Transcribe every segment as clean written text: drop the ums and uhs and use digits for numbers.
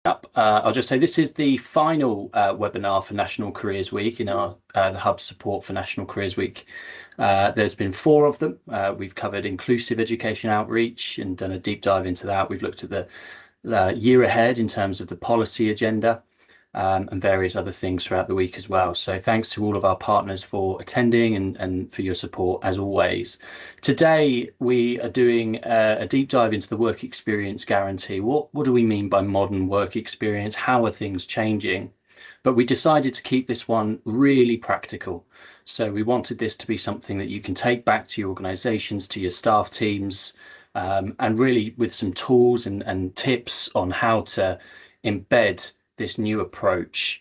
I'll just say this is the final webinar for National Careers Week in our the Hub support for National Careers Week. There's been 4 of them. We've covered inclusive education outreach and done a deep dive into that. We've looked at the year ahead in terms of the policy agenda. And various other things throughout the week as well. So thanks to all of our partners for attending and for your support as always. Today we are doing a deep dive into the work experience guarantee. What do we mean by modern work experience? How are things changing? But we decided to keep this one really practical. So we wanted this to be something that you can take back to your organizations, to your staff teams, and really with some tools and tips on how to embed this new approach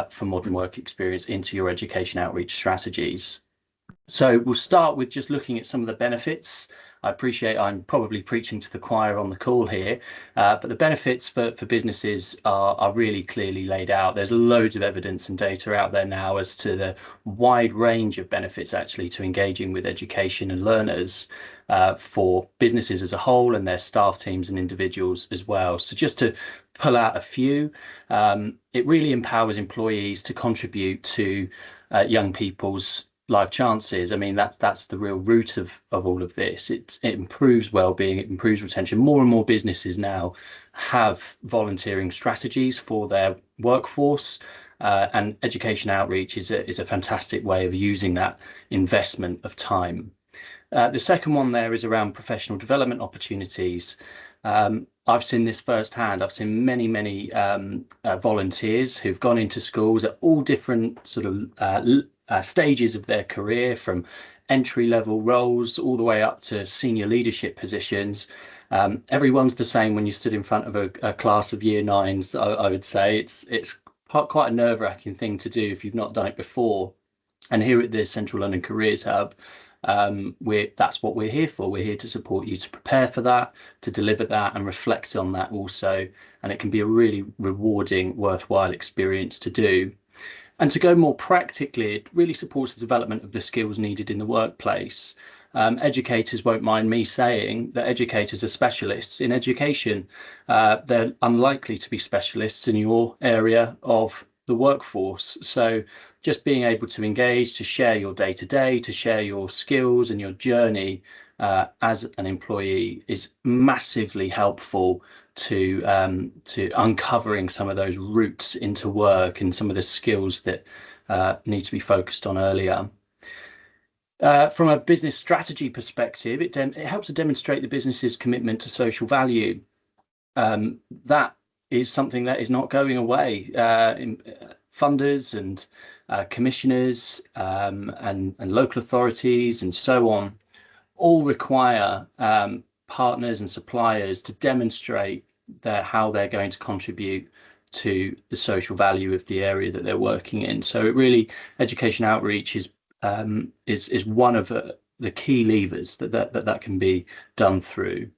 for modern work experience into your education outreach strategies. So we'll start with just looking at some of the benefits. I appreciate I'm probably preaching to the choir on the call here, but the benefits for businesses are really clearly laid out. There's loads of evidence and data out there now as to the wide range of benefits actually to engaging with education and learners for businesses as a whole and their staff teams and individuals as well. So just to pull out a few, it really empowers employees to contribute to young people's life chances. I mean, that's the real root of all of this. It improves well-being, it improves retention. More and more businesses now have volunteering strategies for their workforce, and education outreach is a fantastic way of using that investment of time. The second one there is around professional development opportunities. I've seen this firsthand. I've seen many volunteers who've gone into schools at all different sort of stages of their career, from entry-level roles all the way up to senior leadership positions. Everyone's the same when you stood in front of a class of year 9s. I would say it's quite a nerve-wracking thing to do if you've not done it before. And here at the Central London Careers Hub, that's what we're here for. We're here to support you to prepare for that, to deliver that, and reflect on that also. And it can be a really rewarding, worthwhile experience to do. And to go more practically, it really supports the development of the skills needed in the workplace. Educators won't mind me saying that educators are specialists in education. They're unlikely to be specialists in your area of the workforce. So just being able to engage, to share your day-to-day, to share your skills and your journey as an employee is massively helpful to uncovering some of those routes into work and some of the skills that need to be focused on earlier. From a business strategy perspective, it helps to demonstrate the business's commitment to social value. That is something that is not going away. Funders and commissioners and local authorities and so on all require partners and suppliers to demonstrate how they're going to contribute to the social value of the area that they're working in. So it really, education outreach is one of the key levers that can be done through,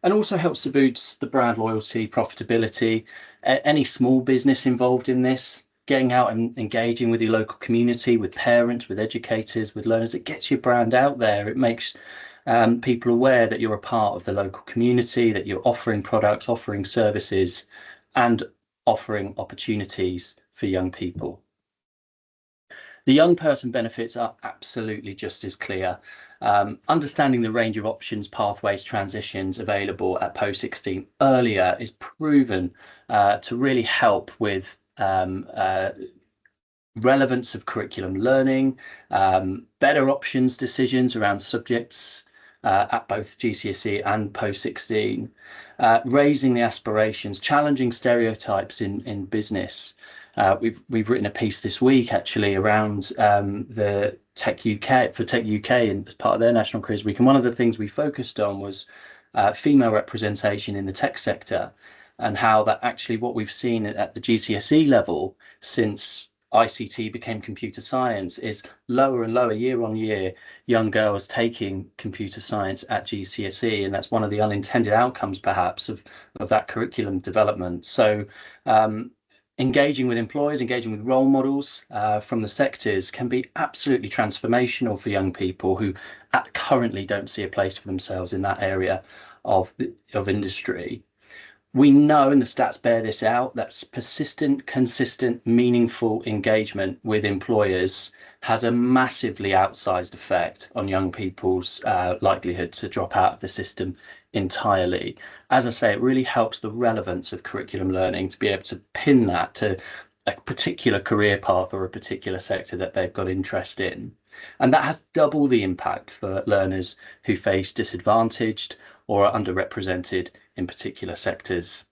and also helps to boost the brand loyalty, profitability. Any small business involved in this, getting out and engaging with your local community, with parents, with educators, with learners, it gets your brand out there. It makes people aware that you're a part of the local community, that you're offering products, offering services, and offering opportunities for young people. The young person benefits are absolutely just as clear. Understanding the range of options, pathways, transitions available at post 16 earlier is proven to really help with relevance of curriculum learning, better options decisions around subjects at both GCSE and post 16, raising the aspirations, challenging stereotypes in business. We've written a piece this week actually around the Tech UK for Tech UK and as part of their National Careers Week. And one of the things we focused on was female representation in the tech sector, and how that actually what we've seen at the GCSE level since ICT became computer science is lower and lower year on year, young girls taking computer science at GCSE, and that's one of the unintended outcomes perhaps of that curriculum development. So engaging with employers, engaging with role models from the sectors can be absolutely transformational for young people who currently don't see a place for themselves in that area of industry. We know, and the stats bear this out, that persistent, consistent, meaningful engagement with employers has a massively outsized effect on young people's likelihood to drop out of the system entirely. As I say, it really helps the relevance of curriculum learning to be able to pin that to a particular career path or a particular sector that they've got interest in. And that has double the impact for learners who face disadvantaged or are underrepresented in particular sectors.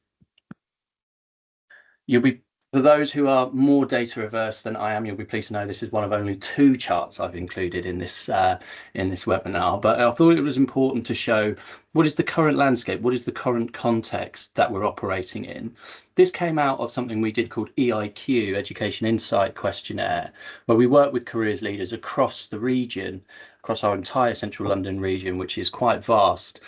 You'll be, for those who are more data averse than I am, you'll be pleased to know this is one of only two charts I've included in this webinar. But I thought it was important to show what is the current landscape, what is the current context that we're operating in. This came out of something we did called EIQ, Education Insight Questionnaire, where we work with careers leaders across the region, across our entire central London region, which is quite vast,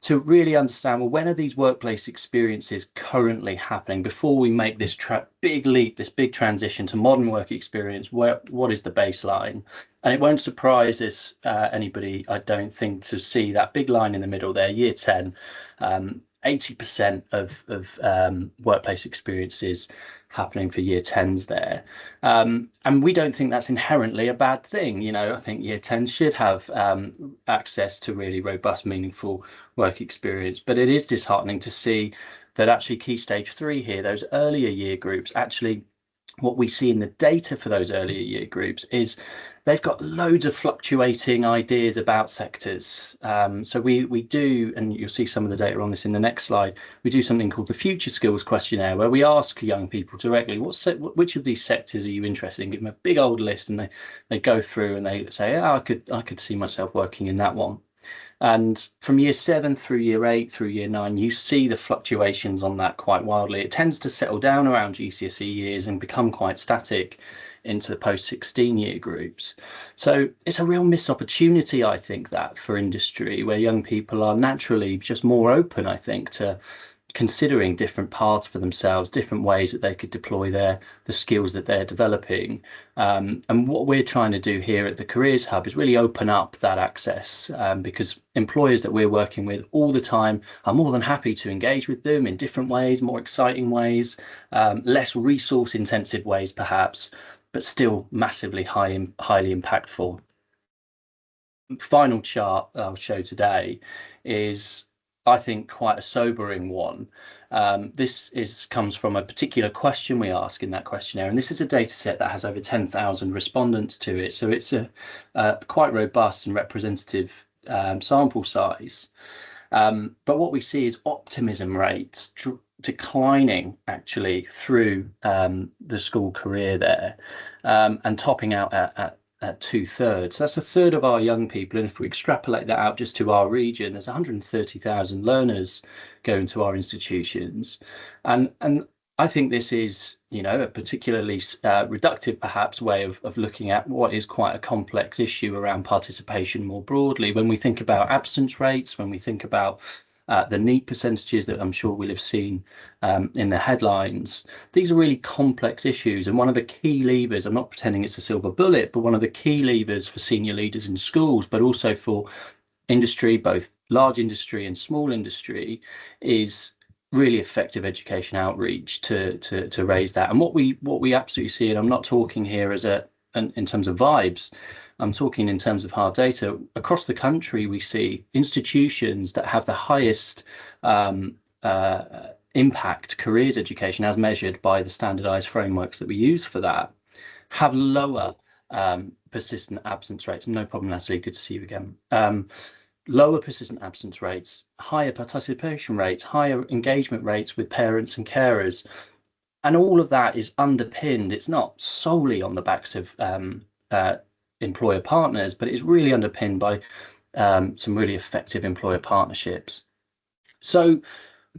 to really understand, well, when are these workplace experiences currently happening before we make this big leap, this big transition to modern work experience? What is the baseline? And it won't surprise us, anybody, I don't think, to see that big line in the middle there, year 10, 80% of workplace experiences happening for year 10s there. And we don't think that's inherently a bad thing. You know, I think year 10 should have access to really robust, meaningful work experience. But it is disheartening to see that actually key stage 3 here, those earlier year groups, actually what we see in the data for those earlier year groups is they've got loads of fluctuating ideas about sectors. So we do, and you'll see some of the data on this in the next slide, we do something called the Future Skills Questionnaire, where we ask young people directly, which of these sectors are you interested in? Give them a big old list, and they go through and they say, oh, I could see myself working in that one. And from year 7 through year 8 through year 9, you see the fluctuations on that quite wildly. It tends to settle down around GCSE years and become quite static into post-16 year groups. So it's a real missed opportunity, I think, that for industry, where young people are naturally just more open, I think, to considering different paths for themselves, different ways that they could deploy the skills that they're developing. And what we're trying to do here at the Careers Hub is really open up that access, because employers that we're working with all the time are more than happy to engage with them in different ways, more exciting ways, less resource intensive ways perhaps, but still massively highly impactful. Final chart I'll show today is, I think, quite a sobering one. This comes from a particular question we ask in that questionnaire, and this is a data set that has over 10,000 respondents to it, so it's a quite robust and representative sample size. But what we see is optimism rates declining actually through the school career there, and topping out at 2/3. So that's a third of our young people. And if we extrapolate that out just to our region, there's 130,000 learners going to our institutions. And I think this is, you know, a particularly reductive perhaps way of looking at what is quite a complex issue around participation more broadly. When we think about absence rates, when we think about the NEET percentages that I'm sure we'll have seen in the headlines, these are really complex issues. And one of the key levers, I'm not pretending it's a silver bullet, but one of the key levers for senior leaders in schools, but also for industry, both large industry and small industry, is really effective education outreach to raise that. And what we absolutely see, and I'm not talking here as in terms of vibes, I'm talking in terms of hard data. Across the country, we see institutions that have the highest impact careers education, as measured by the standardized frameworks that we use for that, have lower persistent absence rates. No problem, Natalie, good to see you again. Lower persistent absence rates, higher participation rates, higher engagement rates with parents and carers. And all of that is underpinned. It's not solely on the backs of employer partners, but it's really underpinned by some really effective employer partnerships. So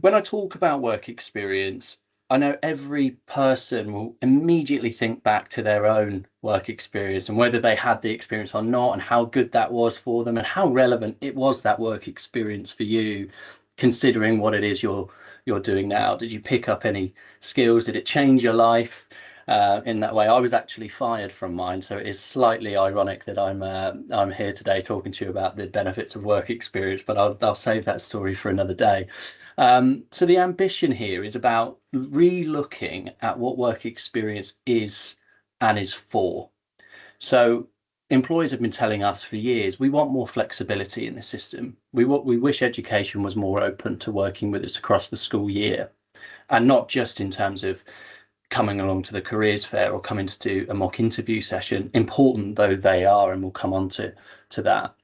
when I talk about work experience, I know every person will immediately think back to their own work experience and whether they had the experience or not, and how good that was for them and how relevant it was, that work experience, for you, considering what it is you're doing now. Did you pick up any skills? Did it change your life in that way? I was actually fired from mine, so it is slightly ironic that I'm here today talking to you about the benefits of work experience, but I'll save that story for another day. So the ambition here is about re-looking at what work experience is and is for. So employers have been telling us for years, we want more flexibility in the system. We wish education was more open to working with us across the school year, and not just in terms of coming along to the careers fair or coming to do a mock interview session, important though they are, and we'll come on to that,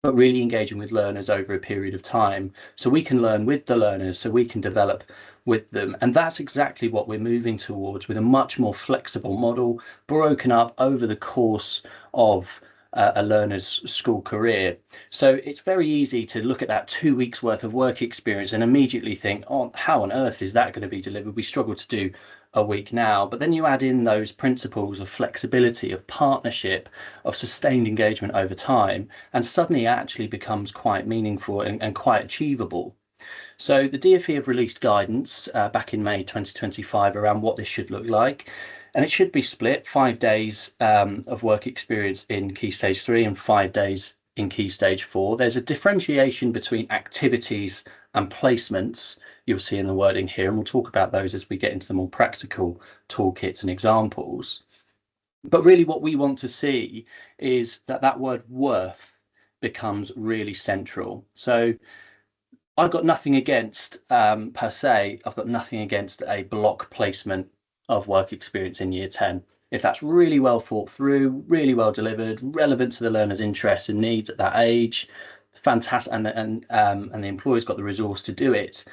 but really engaging with learners over a period of time so we can learn with the learners, so we can develop with them. And that's exactly what we're moving towards, with a much more flexible model broken up over the course of a learner's school career. So it's very easy to look at that 2 weeks worth of work experience and immediately think, oh, how on earth is that going to be delivered? We struggle to do a week now. But then you add in those principles of flexibility, of partnership, of sustained engagement over time, and suddenly it actually becomes quite meaningful and quite achievable. So the DfE have released guidance back in May 2025 around what this should look like. And it should be split 5 days of work experience in Key Stage 3 and 5 days in Key Stage 4. There's a differentiation between activities and placements you'll see in the wording here, and we'll talk about those as we get into the more practical toolkits and examples. But really what we want to see is that word worth becomes really central. So I've got nothing against, per se, I've got nothing against a block placement of work experience in year 10. If that's really well thought through, really well delivered, relevant to the learner's interests and needs at that age, fantastic, and the employer's got the resource to do it,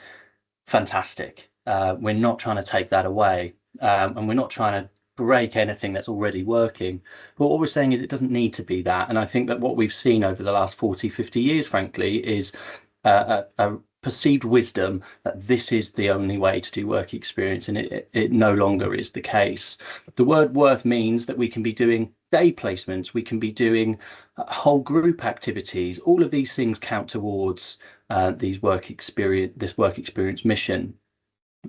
fantastic. We're not trying to take that away, and we're not trying to break anything that's already working. But what we're saying is it doesn't need to be that. And I think that what we've seen over the last 40, 50 years, frankly, is a perceived wisdom that this is the only way to do work experience, and it no longer is the case. The word worth means that we can be doing day placements, we can be doing whole group activities. All of these things count towards this work experience mission.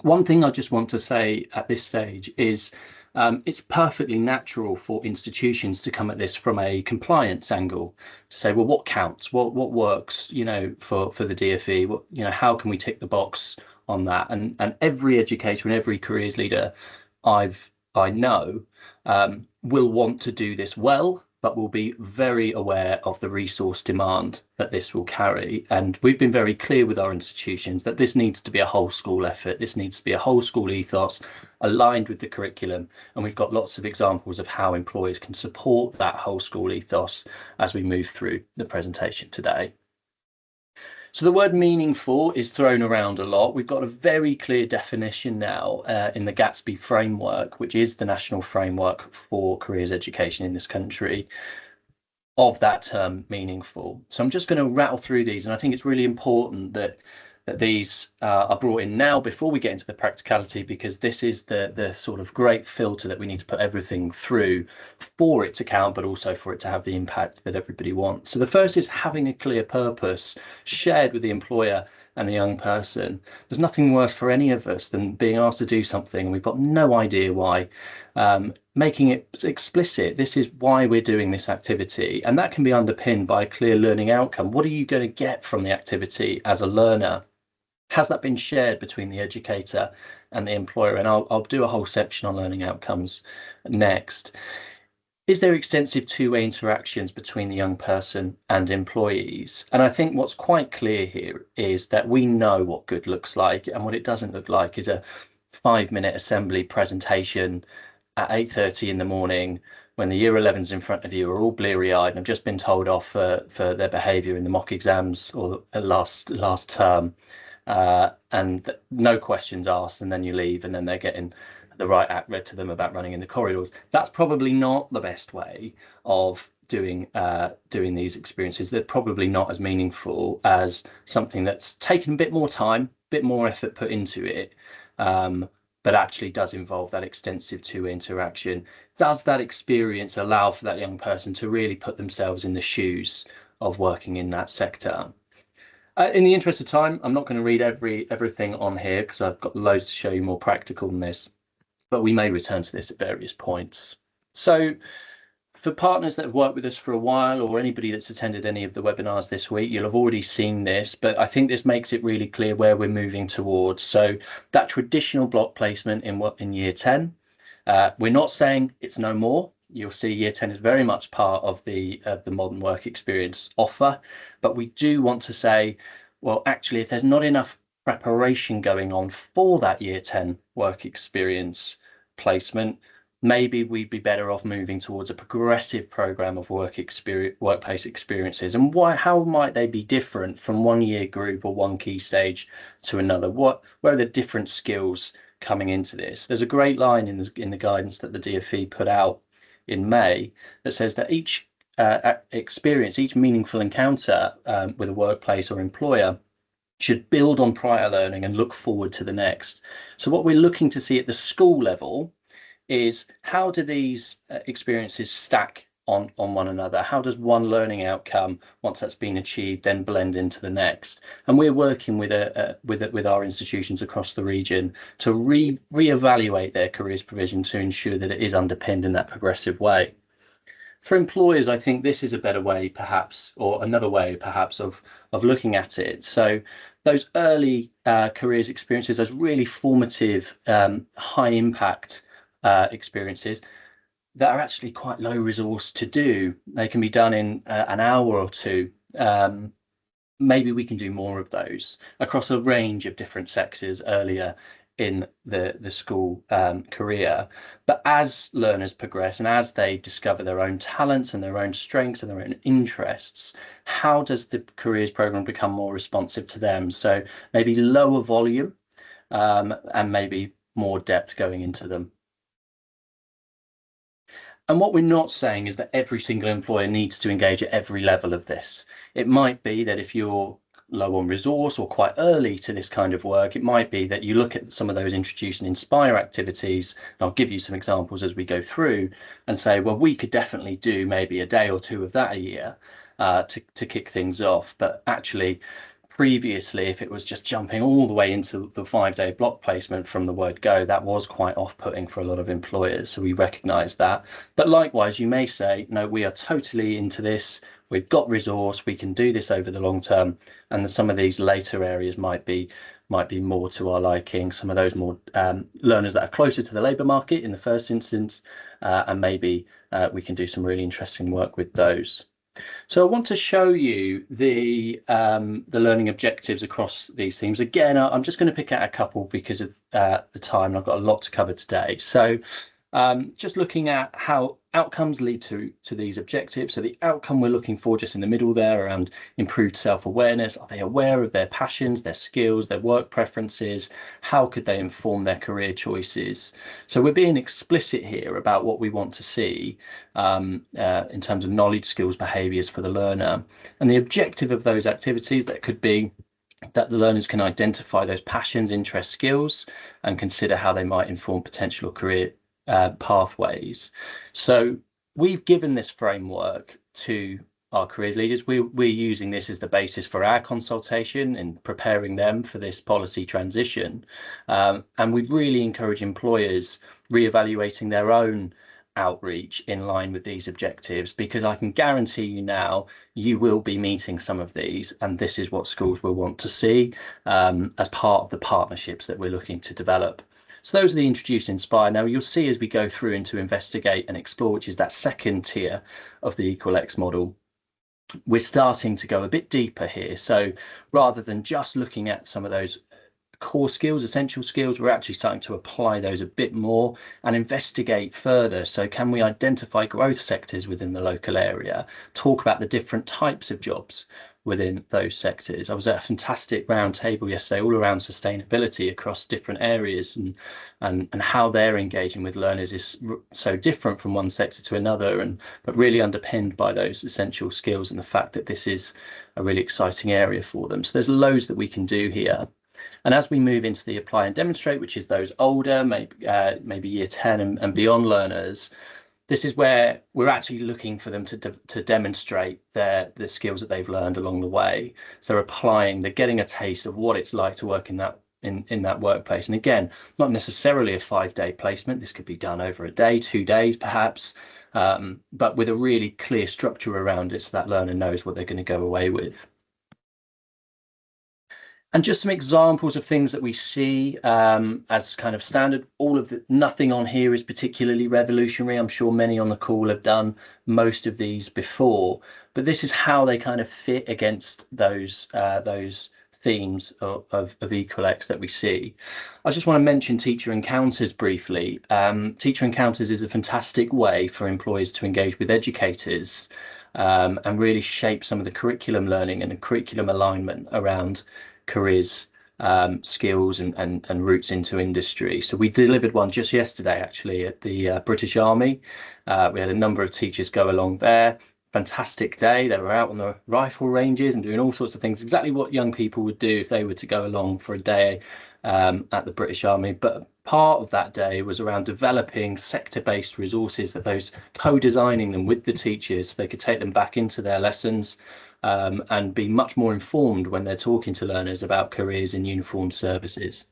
One thing I just want to say at this stage is it's perfectly natural for institutions to come at this from a compliance angle, to say, well, what counts, what works, for the DfE, how can we tick the box on that? And every educator and every careers leader I know will want to do this well, but will be very aware of the resource demand that this will carry. And we've been very clear with our institutions that this needs to be a whole school effort. This needs to be a whole school ethos aligned with the curriculum. And we've got lots of examples of how employers can support that whole school ethos as we move through the presentation today. So the word meaningful is thrown around a lot. We've got a very clear definition now in the Gatsby framework, which is the national framework for careers education in this country, of that term meaningful. So I'm just going to rattle through these, and I think it's really important that these are brought in now before we get into the practicality, because this is the sort of great filter that we need to put everything through for it to count, but also for it to have the impact that everybody wants. So the first is having a clear purpose shared with the employer and the young person. There's nothing worse for any of us than being asked to do something and we've got no idea why. Making it explicit, this is why we're doing this activity, and that can be underpinned by a clear learning outcome. What are you going to get from the activity as a learner? Has that been shared between the educator and the employer? And I'll do a whole section on learning outcomes next. Is there extensive two-way interactions between the young person and employees? And I think what's quite clear here is that we know what good looks like, and what it doesn't look like is a 5-minute assembly presentation at 8:30 in the morning when the year 11s in front of you are all bleary-eyed and have just been told off for their behaviour in the mock exams or last term, and no questions asked, and then you leave, and then they're getting the right act read to them about running in the corridors. That's probably not the best way of doing these experiences. They're probably not as meaningful as something that's taken a bit more time, a bit more effort put into it, but actually does involve that extensive two-way interaction. Does that experience allow for that young person to really put themselves in the shoes of working in that sector? In the interest of time, I'm not going to read everything on here because I've got loads to show you more practical than this, but we may return to this at various points. So for partners that have worked with us for a while, or anybody that's attended any of the webinars this week, you'll have already seen this, but I think this makes it really clear where we're moving towards. So that traditional block placement in year 10, we're not saying it's no more. You'll see year 10 is very much part of the modern work experience offer, but we do want to say, well, actually, if there's not enough preparation going on for that year 10 work experience placement, maybe we'd be better off moving towards a progressive program of workplace experiences. And how might they be different from one year group or one key stage to another? Where are the different skills coming into this? There's a great line in the guidance that the DfE put out in May that says that each experience, each meaningful encounter with a workplace or employer should build on prior learning and look forward to the next. So what we're looking to see at the school level is, how do these experiences stack on one another? How does one learning outcome, once that's been achieved, then blend into the next? And we're working with our institutions across the region to reevaluate their careers provision to ensure that it is underpinned in that progressive way. For employers, I think this is a better way, perhaps, or another way, perhaps, of looking at it. So those early careers experiences, those really formative, high impact experiences that are actually quite low resource to do. They can be done in an hour or two. Maybe we can do more of those across a range of different sectors earlier in the school career. But as learners progress and as they discover their own talents and their own strengths and their own interests, how does the careers program become more responsive to them? So maybe lower volume and maybe more depth going into them. And what we're not saying is that every single employer needs to engage at every level of this. It might be that if you're low on resource or quite early to this kind of work, it might be that you look at some of those introduce and inspire activities, and I'll give you some examples as we go through, and say, well, we could definitely do maybe a day or two of that a year to kick things off. But actually, previously, if it was just jumping all the way into the 5-day block placement from the word go, that was quite off-putting for a lot of employers. So we recognize that. But likewise, you may say, no, we are totally into this. We've got resource. We can do this over the long term. And some of these later areas might be more to our liking. Some of those more learners that are closer to the labour market in the first instance, and maybe we can do some really interesting work with those. So I want to show you the learning objectives across these themes. Again, I'm just going to pick out a couple because of the time, and I've got a lot to cover today. So just looking at how outcomes lead to these objectives. So the outcome we're looking for just in the middle there around improved self-awareness. Are they aware of their passions, their skills, their work preferences? How could they inform their career choices? So we're being explicit here about what we want to see in terms of knowledge, skills, behaviours for the learner. And the objective of those activities, that could be that the learners can identify those passions, interests, skills, and consider how they might inform potential career pathways. So we've given this framework to our careers leaders. We're using this as the basis for our consultation and preparing them for this policy transition. And we really encourage employers reevaluating their own outreach in line with these objectives, because I can guarantee you now you will be meeting some of these, and this is what schools will want to see as part of the partnerships that we're looking to develop. So those are the introduce and inspire. Now you'll see as we go through into investigate and explore, which is that second tier of the Equalex model, we're starting to go a bit deeper here. So rather than just looking at some of those core skills, essential skills, we're actually starting to apply those a bit more and investigate further. So can we identify growth sectors within the local area, talk about the different types of jobs within those sectors? I was at a fantastic round table yesterday all around sustainability across different areas, and how they're engaging with learners is so different from one sector to another, but really underpinned by those essential skills and the fact that this is a really exciting area for them. So there's loads that we can do here. And as we move into the apply and demonstrate, which is those older, maybe year 10 and beyond learners, this is where we're actually looking for them to demonstrate the skills that they've learned along the way. So they're getting a taste of what it's like to work in that workplace. And again, not necessarily a 5-day placement. This could be done over a day, 2 days, perhaps. but with a really clear structure around it so that learner knows what they're going to go away with. And just some examples of things that we see as kind of standard. Nothing on here is particularly revolutionary. I'm sure many on the call have done most of these before, but this is how they kind of fit against those themes of Equalex that we see. I just want to mention teacher encounters briefly. Teacher encounters is a fantastic way for employers to engage with educators and really shape some of the curriculum learning and the curriculum alignment around careers, skills and routes into industry. So we delivered one just yesterday, actually, at the British Army. We had a number of teachers go along there. Fantastic day. They were out on the rifle ranges and doing all sorts of things, exactly what young people would do if they were to go along for a day at the British Army. But part of that day was around developing sector-based resources, that those co-designing them with the teachers so they could take them back into their lessons and be much more informed when they're talking to learners about careers in uniformed services.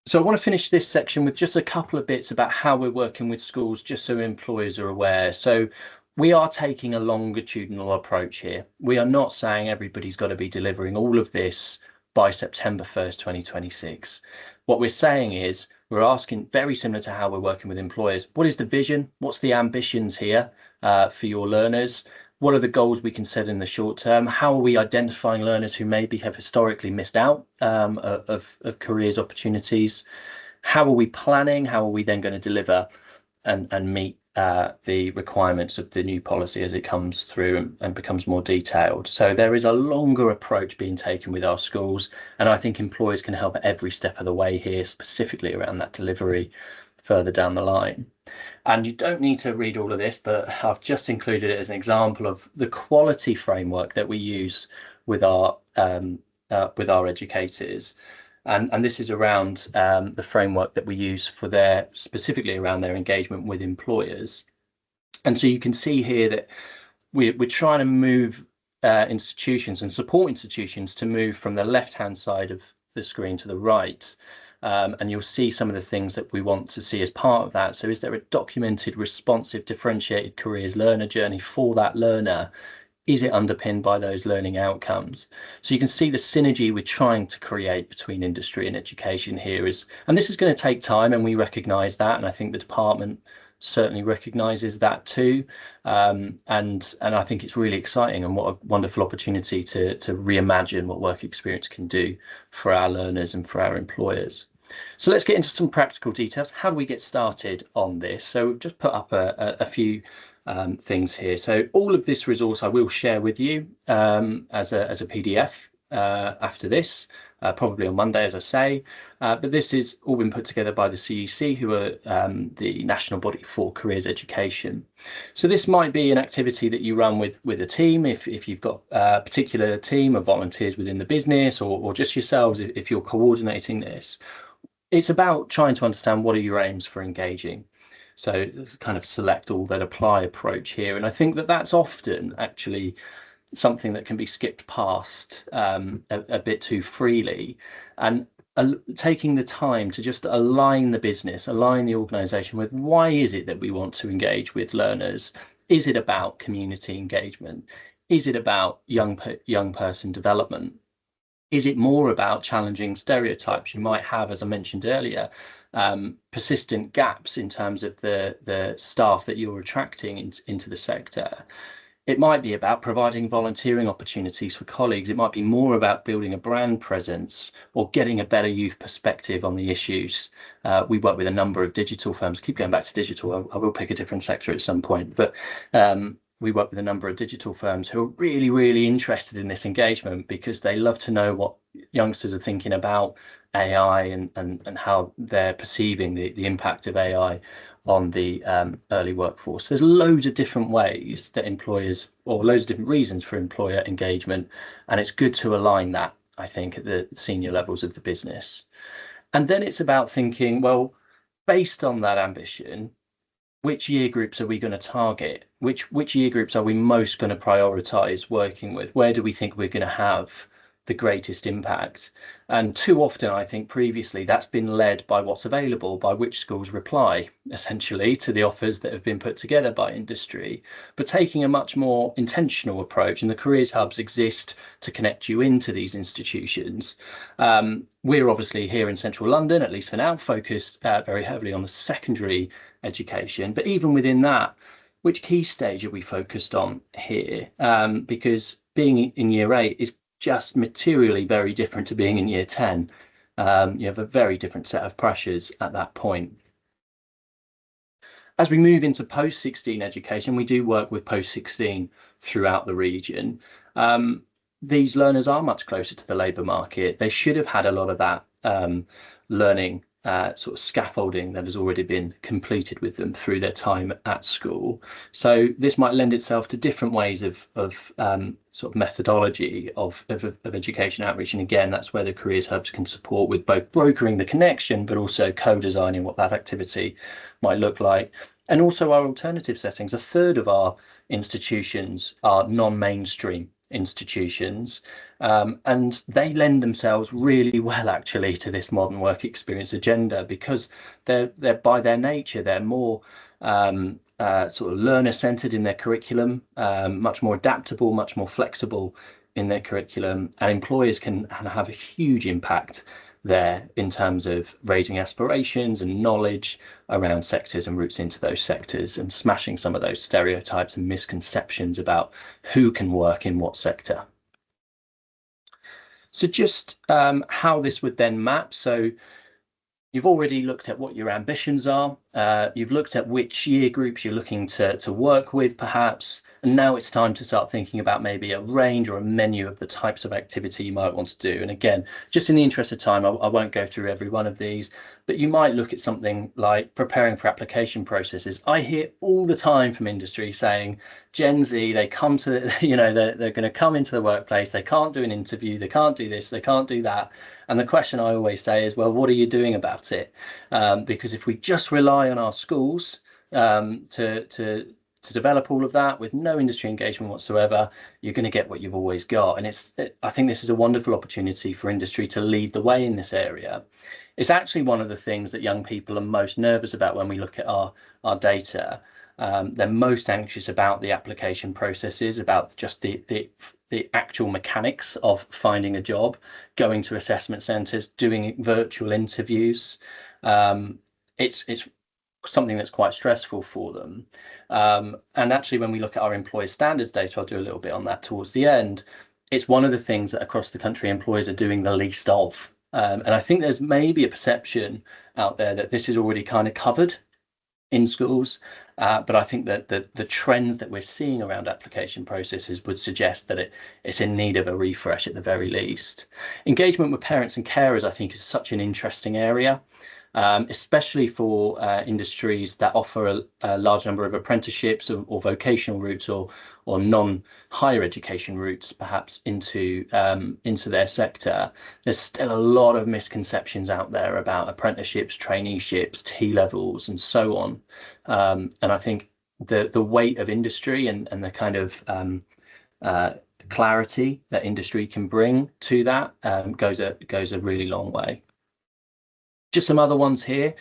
So I want to finish this section with just a couple of bits about how we're working with schools, just so employers are aware. So we are taking a longitudinal approach here. We are not saying everybody's got to be delivering all of this by September 1st, 2026. What we're saying is we're asking, very similar to how we're working with employers, what is the vision? What's the ambitions here for your learners? What are the goals we can set in the short term? How are we identifying learners who maybe have historically missed out of careers opportunities? How are we planning? How are we then going to deliver and meet the requirements of the new policy as it comes through and becomes more detailed? So there is a longer approach being taken with our schools, and I think employers can help at every step of the way here, specifically around that delivery further down the line. And you don't need to read all of this, but I've just included it as an example of the quality framework that we use with our educators. And this is around the framework that we use for specifically around their engagement with employers. And so you can see here that we're trying to move institutions and support institutions to move from the left-hand side of the screen to the right. And you'll see some of the things that we want to see as part of that. So is there a documented, responsive, differentiated careers learner journey for that learner? Is it underpinned by those learning outcomes? So you can see the synergy we're trying to create between industry and education here and this is going to take time, and we recognise that, and I think the department certainly recognises that too. And I think it's really exciting, and what a wonderful opportunity to reimagine what work experience can do for our learners and for our employers. So let's get into some practical details. How do we get started on this? So we've just put up a few things here. So all of this resource I will share with you as a PDF after this, probably on Monday, as I say. But this is all been put together by the CEC, who are the national body for careers education. So this might be an activity that you run with a team, if you've got a particular team of volunteers within the business, or just yourselves if you're coordinating this. It's about trying to understand what are your aims for engaging. So it's kind of select all that apply approach here. And I think that that's often actually something that can be skipped past a bit too freely, and taking the time to just align the business, align the organization with why is it that we want to engage with learners? Is it about community engagement? Is it about young person development? Is it more about challenging stereotypes? You might have, as I mentioned earlier, persistent gaps in terms of the staff that you're attracting into the sector. It might be about providing volunteering opportunities for colleagues. It might be more about building a brand presence or getting a better youth perspective on the issues. We work with a number of digital firms. Keep going back to digital. I will pick a different sector at some point, but we work with a number of digital firms who are really, really interested in this engagement because they love to know what youngsters are thinking about AI and how they're perceiving the impact of AI on the early workforce. There's loads of different ways that employers, or loads of different reasons for employer engagement, and it's good to align that, I think, at the senior levels of the business. And then it's about thinking, well, based on that ambition, which year groups are we going to target? Which year groups are we most going to prioritize working with? Where do we think we're going to have the greatest impact. And too often, I think previously that's been led by what's available, by which schools reply essentially to the offers that have been put together by industry. But taking a much more intentional approach, and the careers hubs exist to connect you into these institutions. We're obviously here in central London, at least for now, focused very heavily on the secondary education. But even within that, which key stage are we focused on here? Because being in year 8 is just materially very different to being in year 10. You have a very different set of pressures at that point. As we move into post-16 education, we do work with post-16 throughout the region. These learners are much closer to the labour market. They should have had a lot of that learning sort of scaffolding that has already been completed with them through their time at school. So this might lend itself to different ways of sort of methodology of education outreach. And again, that's where the careers hubs can support with both brokering the connection, but also co-designing what that activity might look like. And also our alternative settings. A third of our institutions are non-mainstream institutions, and they lend themselves really well actually to this modern work experience agenda, because they're by their nature they're more sort of learner centered in their curriculum, much more adaptable, much more flexible in their curriculum, and employers can have a huge impact there in terms of raising aspirations and knowledge around sectors and routes into those sectors, and smashing some of those stereotypes and misconceptions about who can work in what sector. So just how this would then map. So you've already looked at what your ambitions are. You've looked at which year groups you're looking to work with, perhaps. And now it's time to start thinking about maybe a range or a menu of the types of activity you might want to do. And again, just in the interest of time, I won't go through every one of these, but you might look at something like preparing for application processes. I hear all the time from industry saying, Gen Z, they come to, they're going to come into the workplace, they can't do an interview, they can't do this, they can't do that. And the question I always say is, well, what are you doing about it? Because if we just rely on our schools to develop all of that with no industry engagement whatsoever, you're going to get what you've always got. And I think this is a wonderful opportunity for industry to lead the way in this area. It's actually one of the things that young people are most nervous about when we look at our data. They're most anxious about the application processes, about just the actual mechanics of finding a job, going to assessment centres, doing virtual interviews. It's something that's quite stressful for them. And actually, when we look at our employer standards data, I'll do a little bit on that towards the end. It's one of the things that across the country employers are doing the least of. And I think there's maybe a perception out there that this is already kind of covered in schools. But I think that the trends that we're seeing around application processes would suggest that it's in need of a refresh at the very least. Engagement with parents and carers, I think, is such an interesting area. Especially for industries that offer a large number of apprenticeships or vocational routes or non-higher education routes, perhaps into their sector. There's still a lot of misconceptions out there about apprenticeships, traineeships, T-levels, and so on. And I think the weight of industry and the kind of clarity that industry can bring to that goes a really long way. Just some other ones here: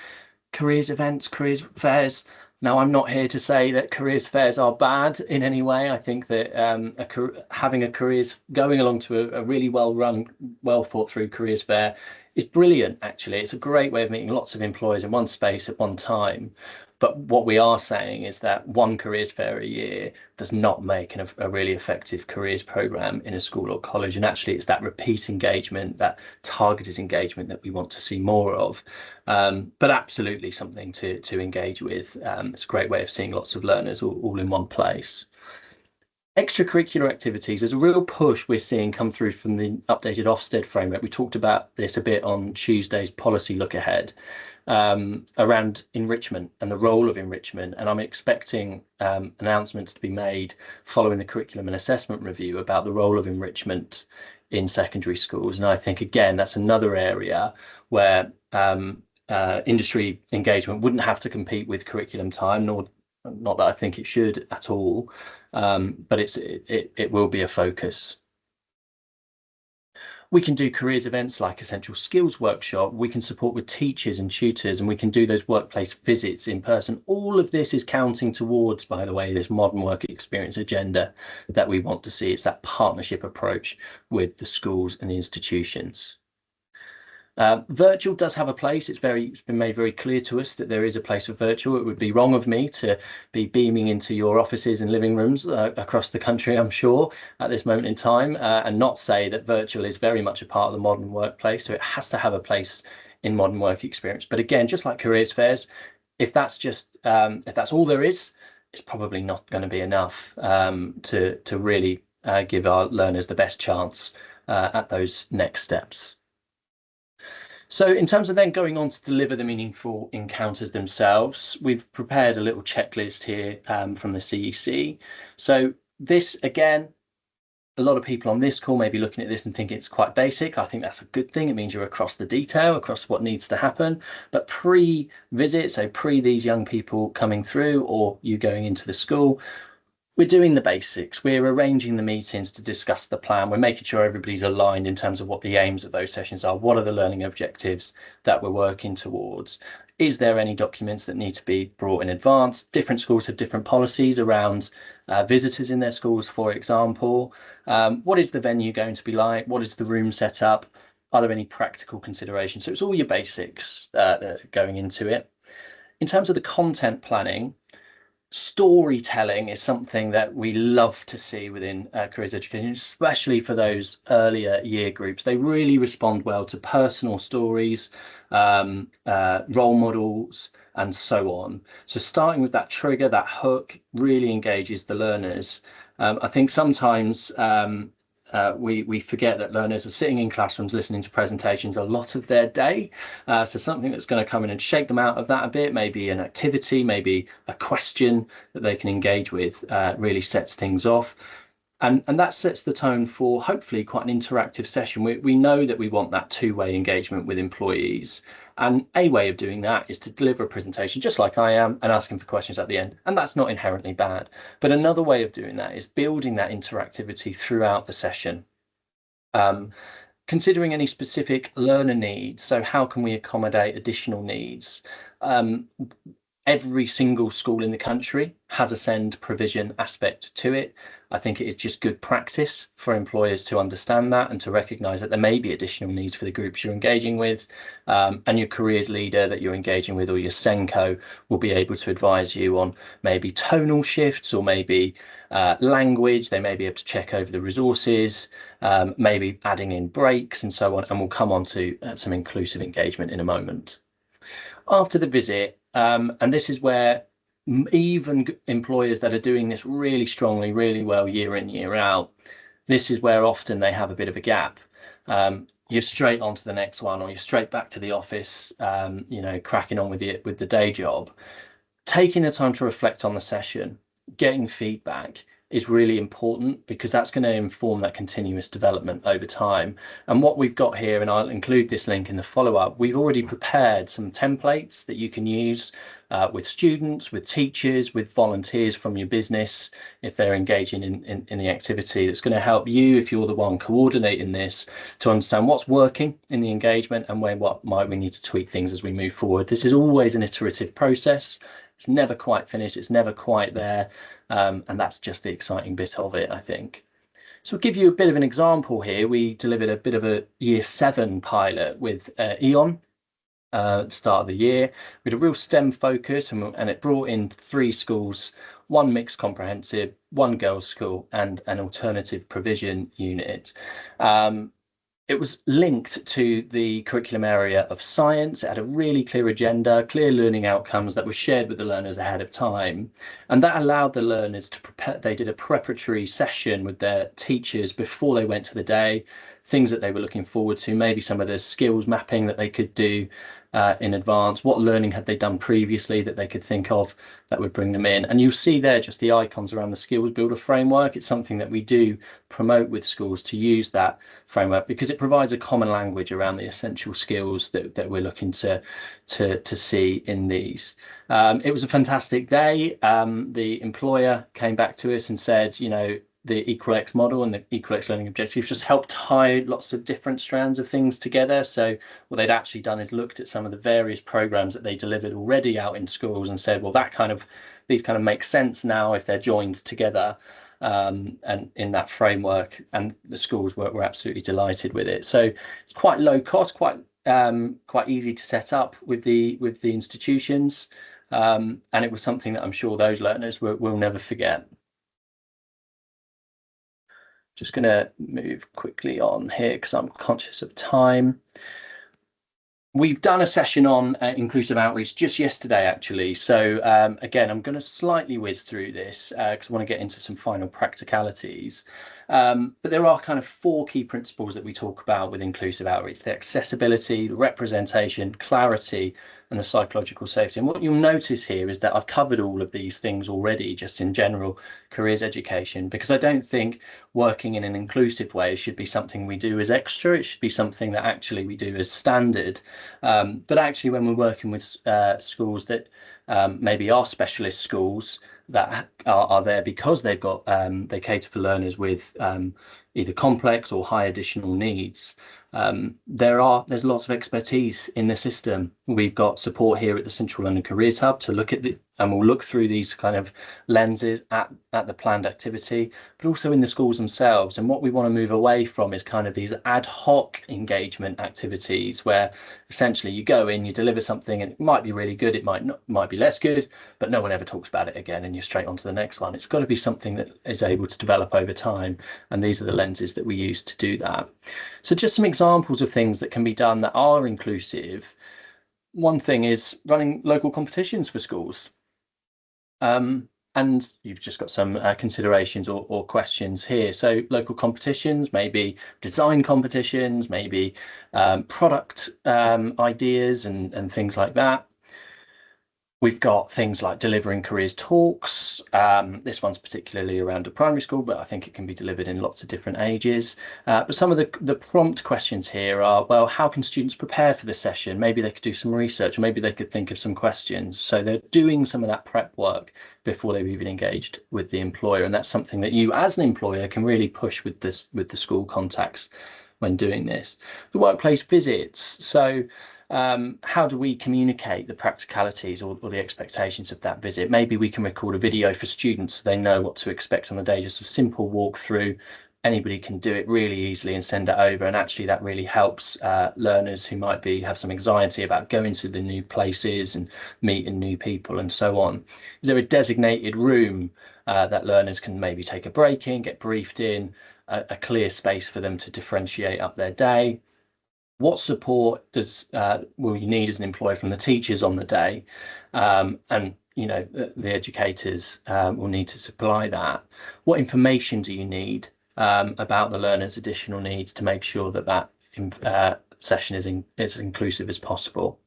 careers events, careers fairs. Now, I'm not here to say that careers fairs are bad in any way. I think that having a careers, going along to a really well-run, well thought through careers fair is brilliant, actually. It's a great way of meeting lots of employers in one space at one time. But what we are saying is that one careers fair a year does not make a really effective careers program in a school or college. And actually, it's that repeat engagement, that targeted engagement that we want to see more of. But absolutely something to engage with. It's a great way of seeing lots of learners all in one place. Extracurricular activities, there's a real push we're seeing come through from the updated Ofsted framework. We talked about this a bit on Tuesday's policy look ahead, around enrichment and the role of enrichment. And I'm expecting announcements to be made following the curriculum and assessment review about the role of enrichment in secondary schools. And I think, again, that's another area where industry engagement wouldn't have to compete with curriculum time, not that I think it should at all, but it will be a focus. We can do careers events like Essential Skills Workshop. We can support with teachers and tutors, and we can do those workplace visits in person. All of this is counting towards, by the way, this modern work experience agenda that we want to see. It's that partnership approach with the schools and the institutions. Virtual does have a place. It's been made very clear to us that there is a place for virtual. It would be wrong of me to be beaming into your offices and living rooms across the country, I'm sure, at this moment in time, and not say that virtual is very much a part of the modern workplace. So it has to have a place in modern work experience. But again, just like careers fairs, if that's all there is, it's probably not going to be enough to really give our learners the best chance at those next steps. So in terms of then going on to deliver the meaningful encounters themselves, we've prepared a little checklist here from the CEC. So this, again, a lot of people on this call may be looking at this and thinking it's quite basic. I think that's a good thing. It means you're across the detail, across what needs to happen. But pre-visit, so pre these young people coming through or you going into the school, we're doing the basics. We're arranging the meetings to discuss the plan. We're making sure everybody's aligned in terms of what the aims of those sessions are. What are the learning objectives that we're working towards? Is there any documents that need to be brought in advance? Different schools have different policies around visitors in their schools, for example. What is the venue going to be like? What is the room set up? Are there any practical considerations? So it's all your basics that are going into it. In terms of the content planning, storytelling is something that we love to see within careers education, especially for those earlier year groups. They really respond well to personal stories, role models, and so on. So starting with that trigger, that hook, really engages the learners. I think sometimes we forget that learners are sitting in classrooms listening to presentations a lot of their day. So something that's going to come in and shake them out of that a bit, maybe an activity, maybe a question that they can engage with, really sets things off. And that sets the tone for hopefully quite an interactive session. We know that we want that two-way engagement with employees. And a way of doing that is to deliver a presentation just like I am and asking for questions at the end. And that's not inherently bad. But another way of doing that is building that interactivity throughout the session. Considering any specific learner needs. So how can we accommodate additional needs? Every single school in the country has a SEND provision aspect to it. I think it is just good practice for employers to understand that and to recognise that there may be additional needs for the groups you're engaging with, and your careers leader that you're engaging with or your SENCO will be able to advise you on maybe tonal shifts or maybe language. They may be able to check over the resources, maybe adding in breaks and so on, and we'll come on to some inclusive engagement in a moment. After the visit, and this is where even employers that are doing this really strongly, really well year in, year out, this is where often they have a bit of a gap. You're straight on to the next one, or you're straight back to the office, cracking on with the day job. Taking the time to reflect on the session, getting feedback is really important because that's going to inform that continuous development over time. And what we've got here, and I'll include this link in the follow-up, we've already prepared some templates that you can use with students, with teachers, with volunteers from your business, if they're engaging in the activity. That's going to help you, if you're the one coordinating this, to understand what's working in the engagement and what might we need to tweak things as we move forward. This is always an iterative process. It's never quite finished. It's never quite there. And that's just the exciting bit of it, I think. So I'll give you a bit of an example here. We delivered a bit of a year 7 pilot with Eon at the start of the year. We had a real STEM focus and it brought in 3 schools, 1 mixed comprehensive, 1 girls' school and an alternative provision unit. It was linked to the curriculum area of science. It had a really clear agenda, clear learning outcomes that were shared with the learners ahead of time. And that allowed the learners to prepare. They did a preparatory session with their teachers before they went to the day, things that they were looking forward to, maybe some of the skills mapping that they could do in advance. What learning had they done previously that they could think of that would bring them in? And you'll see there just the icons around the skills builder framework. It's something that we do promote with schools to use that framework because it provides a common language around the essential skills that we're looking to see in these. It was a fantastic day. The employer came back to us and said, the Equalex model and the Equalex learning objectives just help tie lots of different strands of things together. So what they'd actually done is looked at some of the various programs that they delivered already out in schools and said, well, these kind of make sense now if they're joined together. And in that framework, and the schools were absolutely delighted with it. So it's quite low cost, quite easy to set up with the institutions, and it was something that I'm sure those learners will never forget. Just going to move quickly on here because I'm conscious of time. We've done a session on inclusive outreach just yesterday, actually. So again, I'm going to slightly whiz through this because I want to get into some final practicalities. But there are kind of 4 key principles that we talk about with inclusive outreach: the accessibility, the representation, clarity, and the psychological safety. And what you'll notice here is that I've covered all of these things already, just in general careers education, because I don't think working in an inclusive way should be something we do as extra. It should be something that actually we do as standard. But actually, when we're working with schools that maybe are specialist schools that are there because they've got they cater for learners with either complex or high additional needs, there's lots of expertise in the system. We've got support here at the Central London Careers Hub to look at and we'll look through these kind of lenses at the planned activity, but also in the schools themselves. And what we want to move away from is kind of these ad hoc engagement activities where essentially you go in, you deliver something, and it might be really good, it might be less good, but no one ever talks about it again, and you're straight on to the next one. It's got to be something that is able to develop over time, and these are the lenses that we use to do that. So just some examples of things that can be done that are inclusive. One thing is running local competitions for schools. And you've just got some considerations or questions here. So local competitions, maybe design competitions, maybe product ideas and things like that. We've got things like delivering careers talks. This one's particularly around a primary school, but I think it can be delivered in lots of different ages. But some of the prompt questions here are, well, how can students prepare for the session? Maybe they could do some research, or maybe they could think of some questions. So they're doing some of that prep work before they've even engaged with the employer. And that's something that you as an employer can really push with the school contacts when doing this. The workplace visits. So how do we communicate the practicalities or the expectations of that visit? Maybe we can record a video for students so they know what to expect on the day, just a simple walkthrough. Anybody can do it really easily and send it over, and actually that really helps learners who might have some anxiety about going to the new places and meeting new people and so on. Is there a designated room that learners can maybe take a break in, get briefed in, a clear space for them to differentiate up their day? What support will you need as an employer from the teachers on the day? And the educators will need to supply that. What information do you need about the learner's additional needs to make sure that session is as inclusive as possible?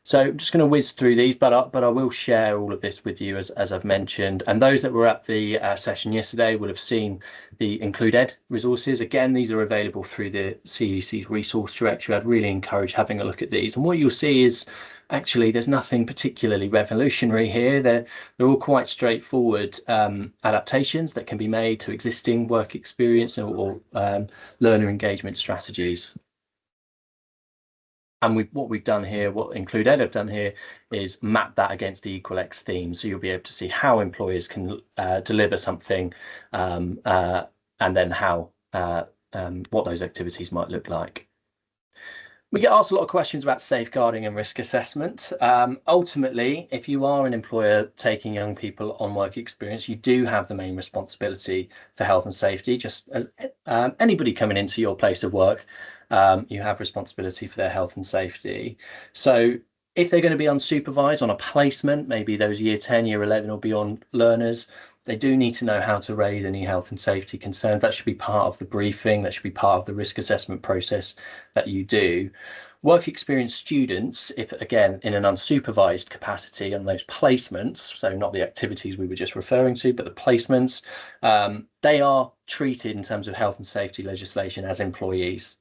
So I'm just going to whiz through these, but I will share all of this with you as I've mentioned. And those that were at the session yesterday would have seen the Include Ed resources. Again, these are available through the CEC's resource directory. I'd really encourage having a look at these. And what you'll see is actually there's nothing particularly revolutionary here. They're all quite straightforward adaptations that can be made to existing work experience or learner engagement strategies. And what we've done here, what Include Ed have done here, is map that against the Equalex theme. So you'll be able to see how employers can deliver something, and then how what those activities might look like. We get asked a lot of questions about safeguarding and risk assessment. Ultimately, if you are an employer taking young people on work experience, you do have the main responsibility for health and safety, just as anybody coming into your place of work. You have responsibility for their health and safety. So if they're going to be unsupervised on a placement, maybe those year 10, year 11 or beyond learners, they do need to know how to raise any health and safety concerns. That should be part of the briefing. That should be part of the risk assessment process that you do. Work experience students, if again in an unsupervised capacity on those placements, so not the activities we were just referring to, but the placements, they are treated in terms of health and safety legislation as employees.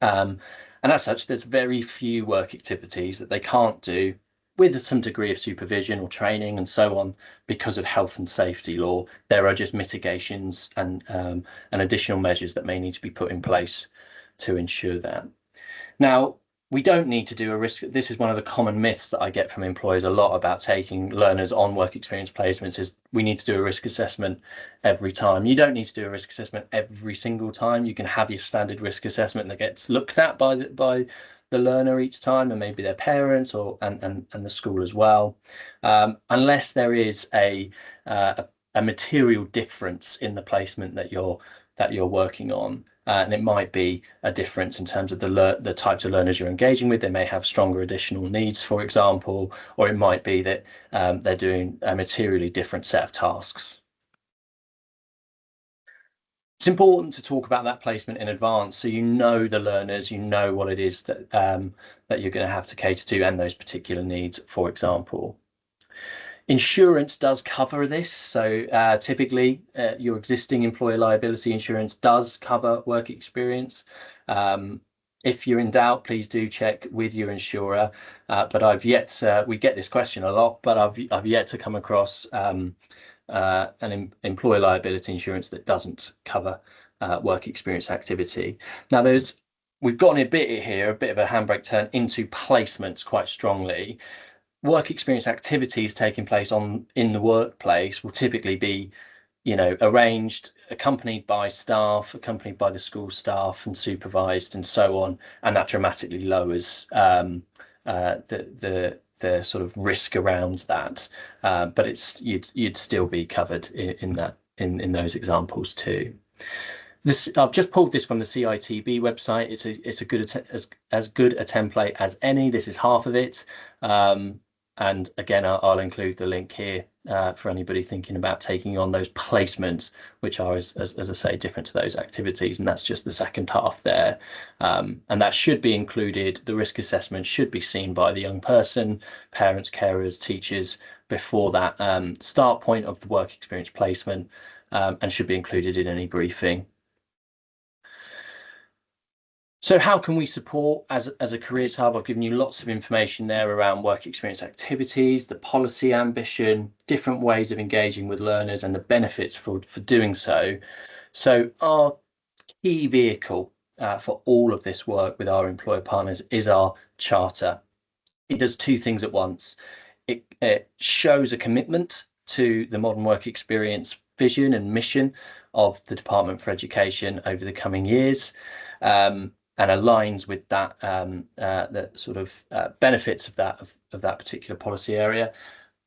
And as such, there's very few work activities that they can't do with some degree of supervision or training and so on, because of health and safety law. There are just mitigations and additional measures that may need to be put in place to ensure that. Now, we don't need to do a risk. This is one of the common myths that I get from employers a lot about taking learners on work experience placements is we need to do a risk assessment every time. You don't need to do a risk assessment every single time. You can have your standard risk assessment that gets looked at by the learner each time, and maybe their parents or and the school as well, unless there is a material difference in the placement that you're working on. And it might be a difference in terms of the types of learners you're engaging with. They may have stronger additional needs, for example, or it might be that they're doing a materially different set of tasks. It's important to talk about that placement in advance so you know the learners, you know what it is that that you're going to have to cater to and those particular needs, for example. Insurance does cover this. So typically your existing employer liability insurance does cover work experience. If you're in doubt, please do check with your insurer. But we get this question a lot, but I've yet to come across an employer liability insurance that doesn't cover work experience activity. Now we've gotten a bit of a handbrake turn into placements quite strongly. Work experience activities taking place in the workplace will typically be, arranged, accompanied by staff, accompanied by the school staff, and supervised, and so on. And that dramatically lowers the sort of risk around that. But you'd still be covered in those examples too. I've just pulled this from the CITB website. It's as good a template as any. This is half of it. And again, I'll include the link here for anybody thinking about taking on those placements, which are, as I say, different to those activities. And that's just the second half there. And that should be included. The risk assessment should be seen by the young person, parents, carers, teachers, before that start point of the work experience placement, and should be included in any briefing. So how can we support as a careers hub? I've given you lots of information there around work experience activities, the policy ambition, different ways of engaging with learners and the benefits for doing so. So our key vehicle for all of this work with our employer partners is our charter. It does two things at once. It shows a commitment to the modern work experience vision and mission of the Department for Education over the coming years. And aligns with that the sort of benefits of that particular policy area,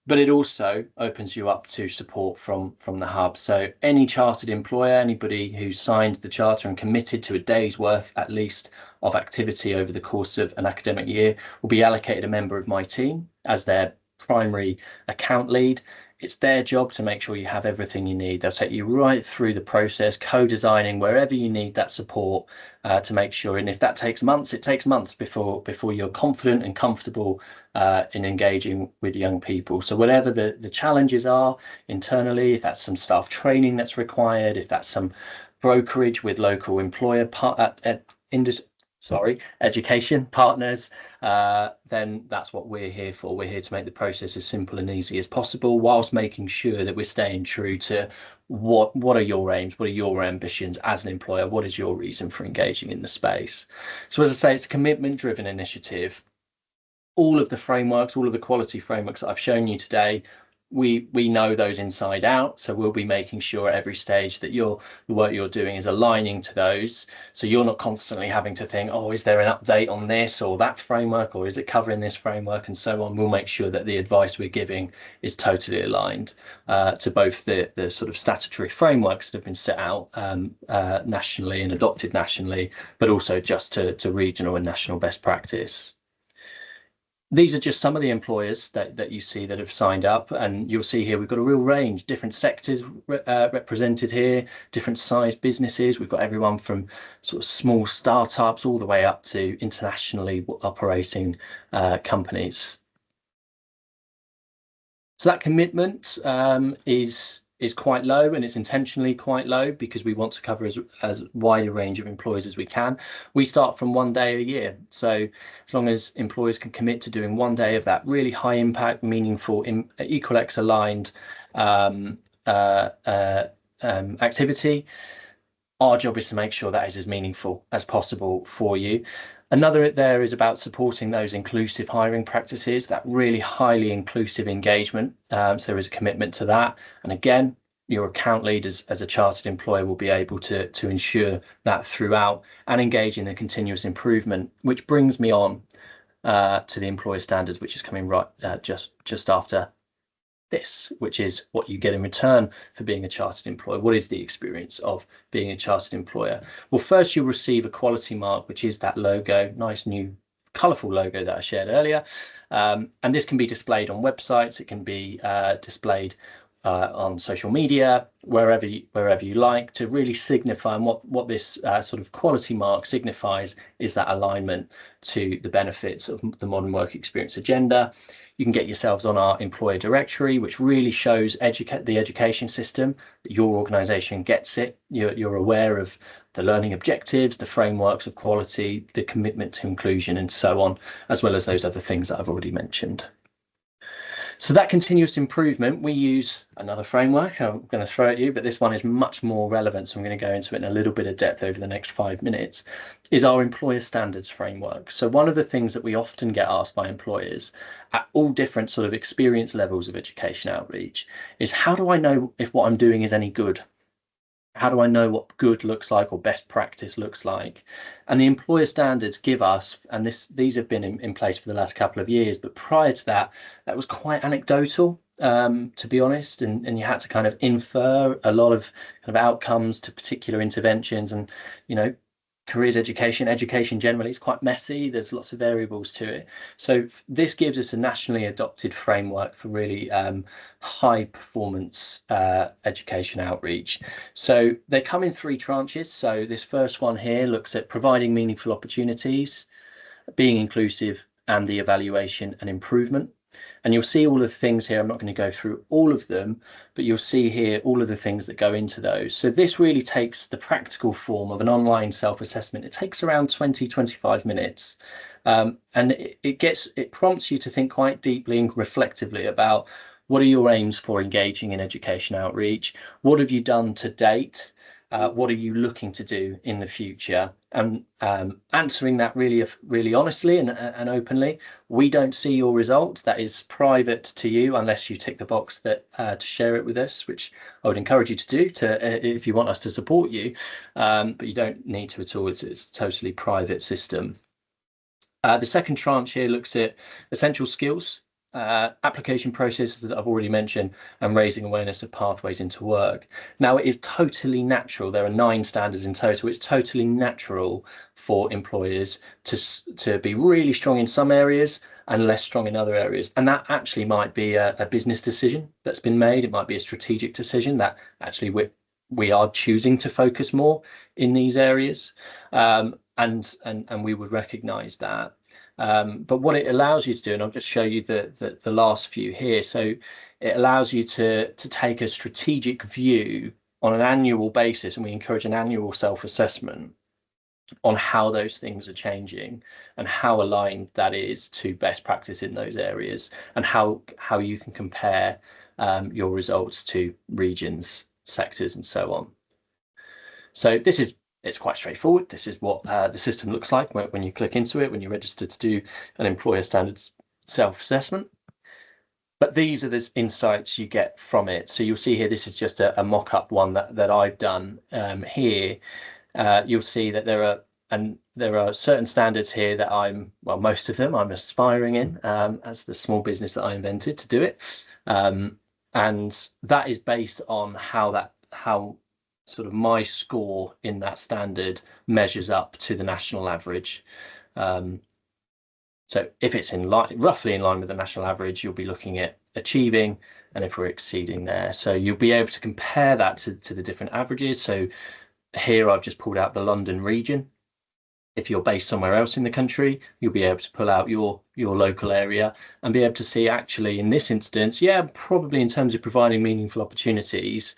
but it also opens you up to support from the hub. So any chartered employer, anybody who signed the charter and committed to a day's worth at least of activity over the course of an academic year will be allocated a member of my team as their primary account lead. It's their job to make sure you have everything you need. They'll take you right through the process, co-designing wherever you need that support to make sure. And if that takes months, it takes months before you're confident and comfortable in engaging with young people. So whatever the challenges are internally, if that's some staff training that's required, if that's some brokerage with local employer education partners, then that's what we're here for. We're here to make the process as simple and easy as possible, whilst making sure that we're staying true to what are your aims, what are your ambitions as an employer, what is your reason for engaging in the space. So as I say, it's a commitment-driven initiative. All of the frameworks, all of the quality frameworks that I've shown you today, we know those inside out, so we'll be making sure at every stage that the work you're doing is aligning to those, so you're not constantly having to think, oh, is there an update on this or that framework, or is it covering this framework, and so on. We'll make sure that the advice we're giving is totally aligned to both the sort of statutory frameworks that have been set out nationally and adopted nationally, but also just to regional and national best practice. These are just some of the employers that you see that have signed up, and you'll see here we've got a real range, different sectors represented here, different size businesses. We've got everyone from sort of small startups all the way up to internationally operating companies. So that commitment is is quite low, and it's intentionally quite low because we want to cover as wide a range of employers as we can. We start from 1 day a year. So as long as employers can commit to doing 1 day of that really high impact, meaningful, Equalex aligned activity, our job is to make sure that is as meaningful as possible for you. Another there is about supporting those inclusive hiring practices, that really highly inclusive engagement. So there is a commitment to that. And again, your account leaders as a chartered employer will be able to ensure that throughout and engage in a continuous improvement, which brings me on to the employer standards, which is coming right just after this, which is what you get in return for being a chartered employer. What is the experience of being a chartered employer? Well, first you'll receive a quality mark, which is that logo, nice new colourful logo that I shared earlier. And this can be displayed on websites. It can be displayed on social media, wherever you like, to really signify. And what this sort of quality mark signifies is that alignment to the benefits of the modern work experience agenda. You can get yourselves on our employer directory, which really shows the education system, that your organisation gets it. You're aware of the learning objectives, the frameworks of quality, the commitment to inclusion, and so on, as well as those other things that I've already mentioned. So that continuous improvement, we use another framework I'm going to throw at you, but this one is much more relevant, so I'm going to go into it in a little bit of depth over the next 5 minutes, is our employer standards framework. So one of the things that we often get asked by employers at all different sort of experience levels of education outreach is, how do I know if what I'm doing is any good? How do I know what good looks like or best practice looks like? And the employer standards give us, and these have been in place for the last couple of years, but prior to that, that was quite anecdotal, to be honest, and you had to kind of infer a lot of kind of outcomes to particular interventions. And careers education generally is quite messy. There's lots of variables to it. So this gives us a nationally adopted framework for really high performance education outreach. So they come in 3 tranches. So this first one here looks at providing meaningful opportunities, being inclusive, and the evaluation and improvement. And you'll see all of the things here. I'm not going to go through all of them, but you'll see here all of the things that go into those. So this really takes the practical form of an online self-assessment. It takes around 20-25 minutes. And it prompts you to think quite deeply and reflectively about, what are your aims for engaging in education outreach? What have you done to date? What are you looking to do in the future? And answering that really honestly and openly. We don't see your results. That is private to you, unless you tick the box that to share it with us, which I would encourage you to do if you want us to support you. But you don't need to at all. It's a totally private system. The second tranche here looks at essential skills, application processes that I've already mentioned, and raising awareness of pathways into work. Now, it is totally natural. There are 9 standards in total. It's totally natural for employers to be really strong in some areas and less strong in other areas. And that actually might be a business decision that's been made. It might be a strategic decision that actually we are choosing to focus more in these areas. And we would recognize that. But what it allows you to do, and I'll just show you the last few here. So it allows you to take a strategic view on an annual basis, and we encourage an annual self-assessment on how those things are changing and how aligned that is to best practice in those areas, and how you can compare your results to regions, sectors, and so on. So it's quite straightforward. This is what the system looks like when you click into it, when you're registered to do an employer standards self-assessment. But these are the insights you get from it. So you'll see here, this is just a mock-up one that I've done here. You'll see that there are certain standards here that most of them I'm aspiring in as the small business that I invented to do it. And that is based on how sort of my score in that standard measures up to the national average. So if it's roughly in line with the national average, you'll be looking at achieving, and if we're exceeding there. So you'll be able to compare that to the different averages. So here I've just pulled out the London region. If you're based somewhere else in the country, you'll be able to pull out your local area and be able to see, actually, in this instance, yeah, probably in terms of providing meaningful opportunities,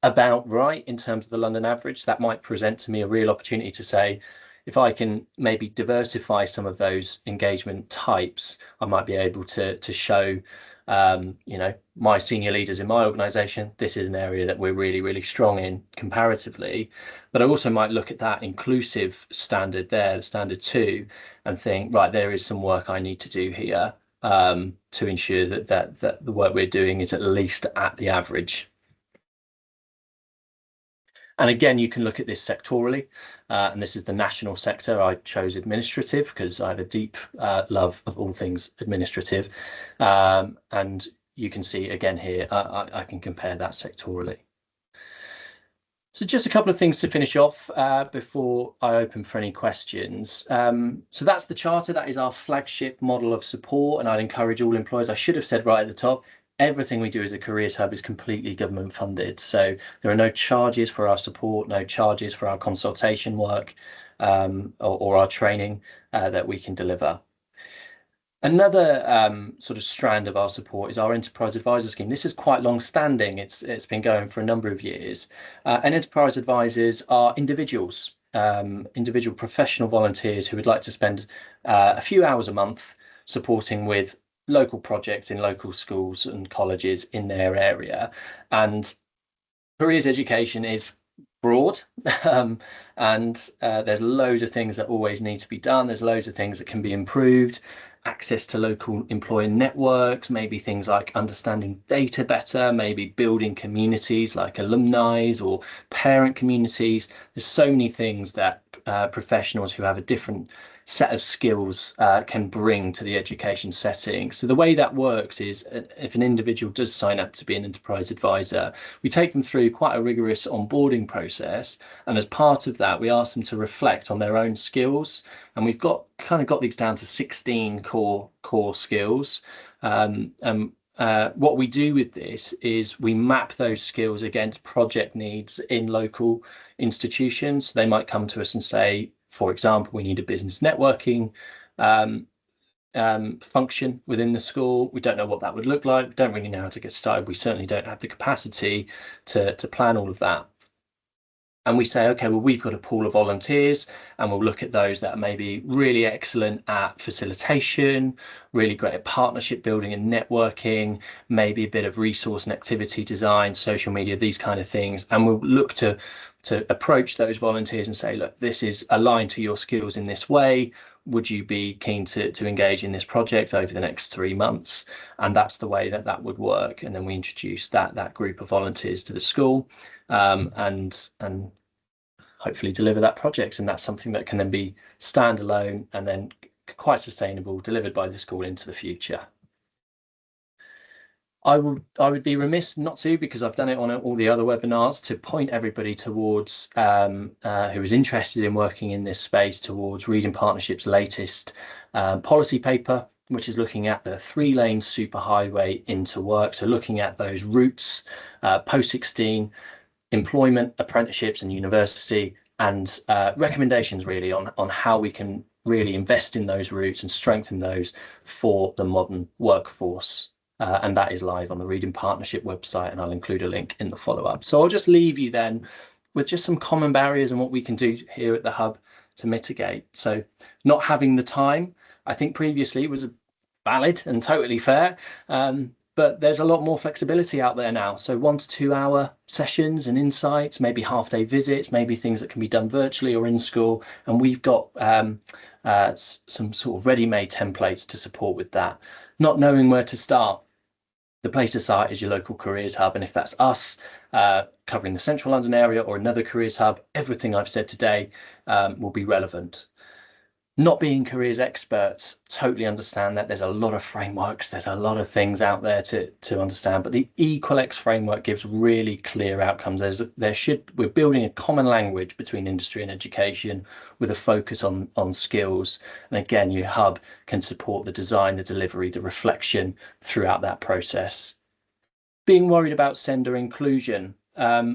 about right in terms of the London average. That might present to me a real opportunity to say, if I can maybe diversify some of those engagement types, I might be able to show, my senior leaders in my organisation, this is an area that we're really, really strong in comparatively. But I also might look at that inclusive standard there, the standard 2, and think, right, there is some work I need to do here, to ensure that the work we're doing is at least at the average. And again, you can look at this sectorally, and this is the national sector. I chose administrative because I have a deep love of all things administrative. And you can see again here, I can compare that sectorally. So just a couple of things to finish off before I open for any questions. So that's the charter. That is our flagship model of support, and I'd encourage all employers. I should have said right at the top, everything we do as a careers hub is completely government funded. So there are no charges for our support, no charges for our consultation work, or our training that we can deliver. Another sort of strand of our support is our Enterprise Advisor Scheme. This is quite long-standing. It's been going for a number of years. And Enterprise Advisors are individuals, individual professional volunteers who would like to spend a few hours a month supporting with local projects in local schools and colleges in their area. And careers education is broad, and there's loads of things that always need to be done. There's loads of things that can be improved. Access to local employer networks, maybe things like understanding data better, maybe building communities like alumni or parent communities. There's so many things that professionals who have a different set of skills can bring to the education setting. So the way that works is, if an individual does sign up to be an enterprise advisor, we take them through quite a rigorous onboarding process, and as part of that we ask them to reflect on their own skills, and we've got these down to 16 core skills. What we do with this is we map those skills against project needs in local institutions. They might come to us and say, for example, we need a business networking function within the school. We don't know what that would look like. We don't really know how to get started. We certainly don't have the capacity to plan all of that. And we say, okay, well, we've got a pool of volunteers, and we'll look at those that are maybe really excellent at facilitation, really great at partnership building and networking, maybe a bit of resource and activity design, social media, these kind of things. And we'll look to approach those volunteers and say, look, this is aligned to your skills in this way. Would you be keen to engage in this project over the next 3 months? And that's the way that would work. And then we introduce that group of volunteers to the school, and hopefully deliver that project. And that's something that can then be standalone and then quite sustainable, delivered by the school into the future. I would be remiss not to, because I've done it on all the other webinars, to point everybody towards who is interested in working in this space, towards Reading Partnership's latest policy paper, which is looking at the 3-lane superhighway into work. So looking at those routes post-16, employment, apprenticeships and university, and recommendations really on how we can really invest in those routes and strengthen those for the modern workforce. And that is live on the Reading Partnership website, and I'll include a link in the follow-up. So I'll just leave you then with just some common barriers and what we can do here at the Hub to mitigate. So not having the time, I think previously was valid and totally fair, but there's a lot more flexibility out there now. So 1 to 2 hour sessions and insights, maybe half-day visits, maybe things that can be done virtually or in school. And we've got some sort of ready-made templates to support with that. Not knowing where to start, the place to start is your local careers hub. And if that's us covering the central London area or another careers hub, everything I've said today will be relevant. Not being careers experts, totally understand that there's a lot of frameworks, there's a lot of things out there to understand, but the Equalex framework gives really clear outcomes. We're building a common language between industry and education with a focus on skills. And again, your hub can support the design, the delivery, the reflection throughout that process. Being worried about sender inclusion.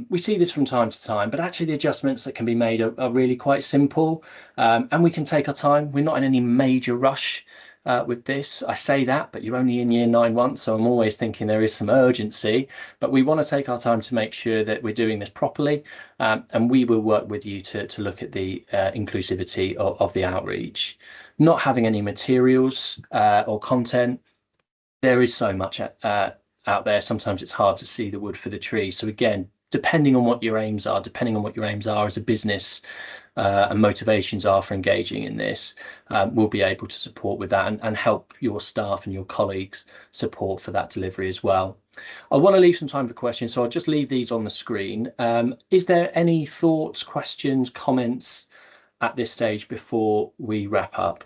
We see this from time to time, but actually the adjustments that can be made are really quite simple, and we can take our time. We're not in any major rush with this. I say that, but you're only in year 9 once, so I'm always thinking there is some urgency, but we want to take our time to make sure that we're doing this properly, and we will work with you to look at the inclusivity of the outreach. Not having any materials or content, there is so much out there. Sometimes it's hard to see the wood for the tree. So again, depending on what your aims are, as a business, and motivations are for engaging in this, we'll be able to support with that and help your staff and your colleagues support for that delivery as well. I want to leave some time for questions, so I'll just leave these on the screen. Is there any thoughts, questions, comments at this stage before we wrap up?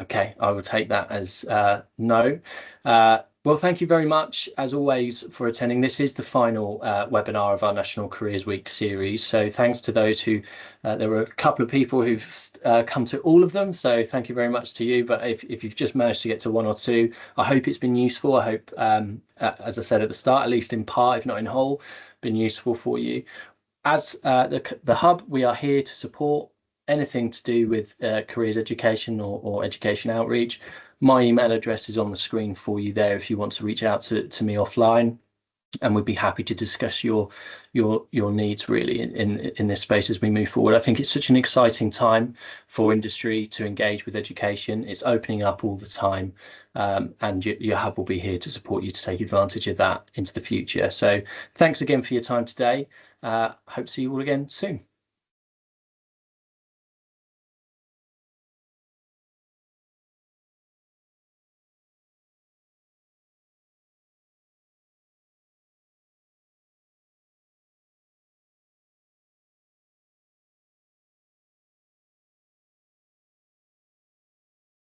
Okay, I will take that as no. Well, thank you very much, as always, for attending. This is the final webinar of our National Careers Week series. So thanks to those who, there were a couple of people who've come to all of them. So thank you very much to you. But if you've just managed to get to one or two, I hope it's been useful. I hope, as I said at the start, at least in part, if not in whole, been useful for you. As the Hub, we are here to support anything to do with careers education or education outreach. My email address is on the screen for you there if you want to reach out to me offline, and we'd be happy to discuss your needs really in this space as we move forward. I think it's such an exciting time for industry to engage with education. It's opening up all the time, and your Hub will be here to support you to take advantage of that into the future. So thanks again for your time today. Hope to see you all again soon.